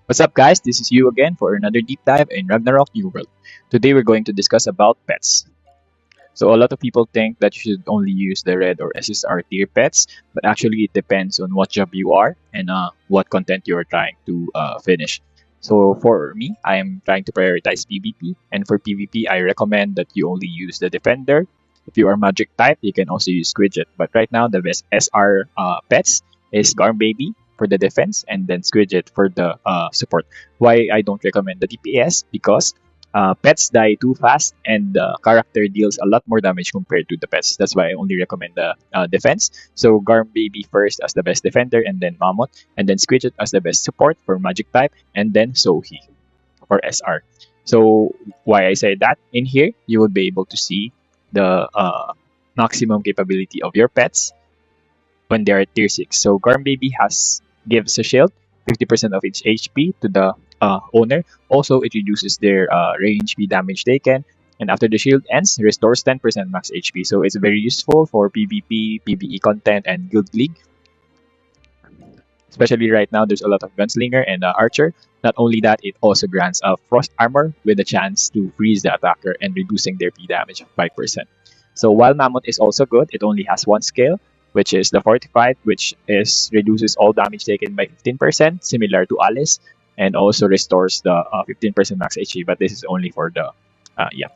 What's up, guys? This is you again for another deep dive in Ragnarok New World. Today we're going to discuss about pets. So a lot of people think that you should only use the red or SSR tier pets, but actually it depends on what job you are and what content you are trying to finish. So for me, I am trying to prioritize PvP, and for PvP, I recommend that you only use the defender. If you are magic type, you can also use Squidget. But right now, the best SR pets is Garm Baby for the defense, and then Squidget for the support. Why I don't recommend the DPS? Because pets die too fast, and the character deals a lot more damage compared to the pets. That's why I only recommend the defense. So Garm Baby first as the best defender, and then Mammoth, and then Squidget as the best support for magic type, and then Sohi for SR. So why I say that in here, you will be able to see the maximum capability of your pets when they are tier 6. So Garm Baby gives a shield, 50% of its HP to the owner. Also, it reduces their range P damage taken. And after the shield ends, restores 10% max HP. So it's very useful for PvP, PvE content, and Guild League. Especially right now, there's a lot of Gunslinger and Archer. Not only that, it also grants a Frost Armor with a chance to freeze the attacker and reducing their P damage of 5%. So while Mammoth is also good, it only has one skill, which is the Fortified, which is reduces all damage taken by 15%, similar to Alice, and also restores the 15% max HP. But this is only for the yeah.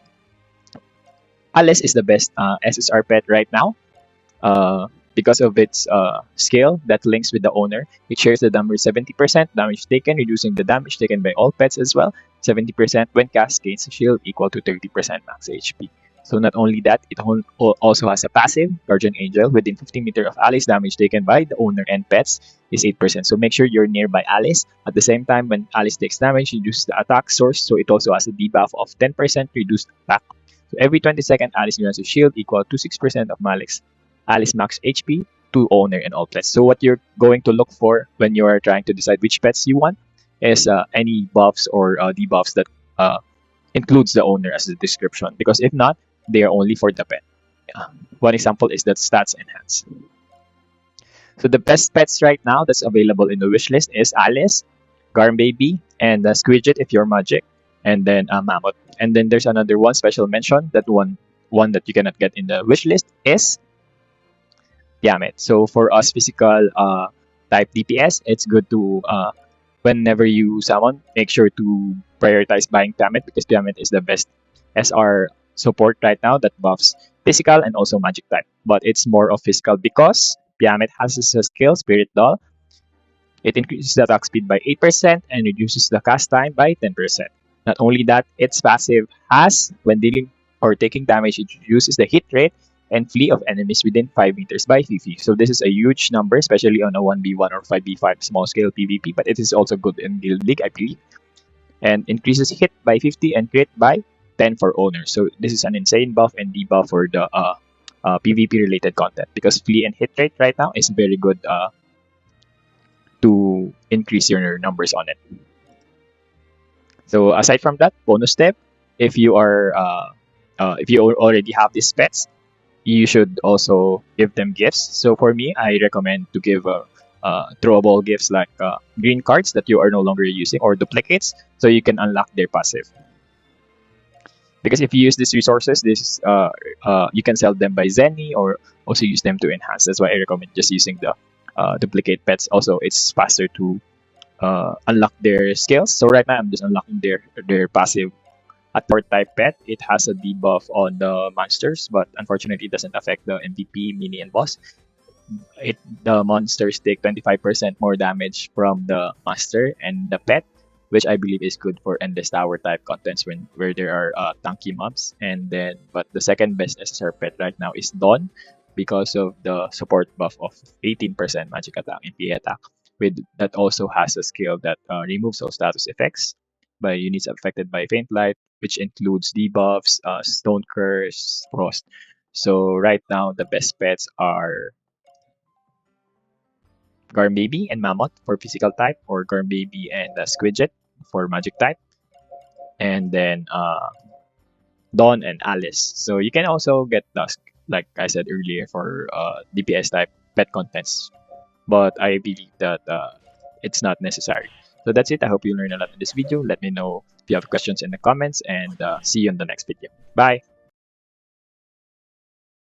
Alice is the best SSR pet right now. Because of its scale that links with the owner, it shares the damage 70% damage taken, reducing the damage taken by all pets as well. 70% when cast gains a shield equal to 30% max HP. So not only that, it also has a passive, Guardian Angel, within 50 meters of Alice. Damage taken by the owner and pets is 8%. So make sure you're nearby Alice. At the same time, when Alice takes damage, reduce the attack source. So it also has a debuff of 10% reduced attack. So every 20-second, Alice grants a shield equal to 6% of Alice max HP to owner and all pets. So what you're going to look for when you are trying to decide which pets you want is any buffs or debuffs that includes the owner as the description. Because if not, they are only for the pet. One example is that stats enhance. So the best pets right now that's available in the wish list is Alice, Garm Baby, and Squidget if you're magic, and then Mammoth. And then there's another one special mention that one that you cannot get in the wish list is Piamette. So for us physical type DPS, it's good to whenever you summon, make sure to prioritize buying Piamette because Piamette is the best SR support right now that buffs physical and also magic type. But it's more of physical because Piamette has a skill, Spirit Doll. It increases the attack speed by 8% and reduces the cast time by 10%. Not only that, its passive has, when dealing or taking damage, it reduces the hit rate and flee of enemies within 5 meters by 50. So this is a huge number, especially on a 1v1 or 5v5 small scale PvP, but it is also good in Guild League, I believe. And increases hit by 50 and crit by 10 for owners. So this is an insane buff and debuff for the PvP related content because flee and hit rate right now is very good to increase your numbers on it. So aside from that, bonus step, if you are if you already have these pets, you should also give them gifts. So for me, I recommend to give throwable gifts like green cards that you are no longer using or duplicates, so you can unlock their passive. Because if you use these resources, you can sell them by Zenny or also use them to enhance. That's why I recommend just using the duplicate pets. Also, it's faster to unlock their skills. So right now, I'm just unlocking their passive. At port type pet, it has a debuff on the monsters, but unfortunately, it doesn't affect the MVP, mini, and boss. The monsters take 25% more damage from the master and the pet, which I believe is good for endless tower type contents where there are tanky mobs. And then, but the second best SSR pet right now is Dawn because of the support buff of 18% magic attack and PA attack. With that also has a skill that removes all status effects by units affected by faint light, which includes debuffs, stone curse, frost. So right now the best pets are Garm Baby and Mammoth for physical type, or Garm Baby and Squidget for magic type, and then Dawn and Alice. So you can also get Dusk, like I said earlier, for DPS type pet contents, but I believe that it's not necessary. So that's it. I hope you learned a lot in this video. Let me know if you have questions in the comments, and see you in the next video. Bye.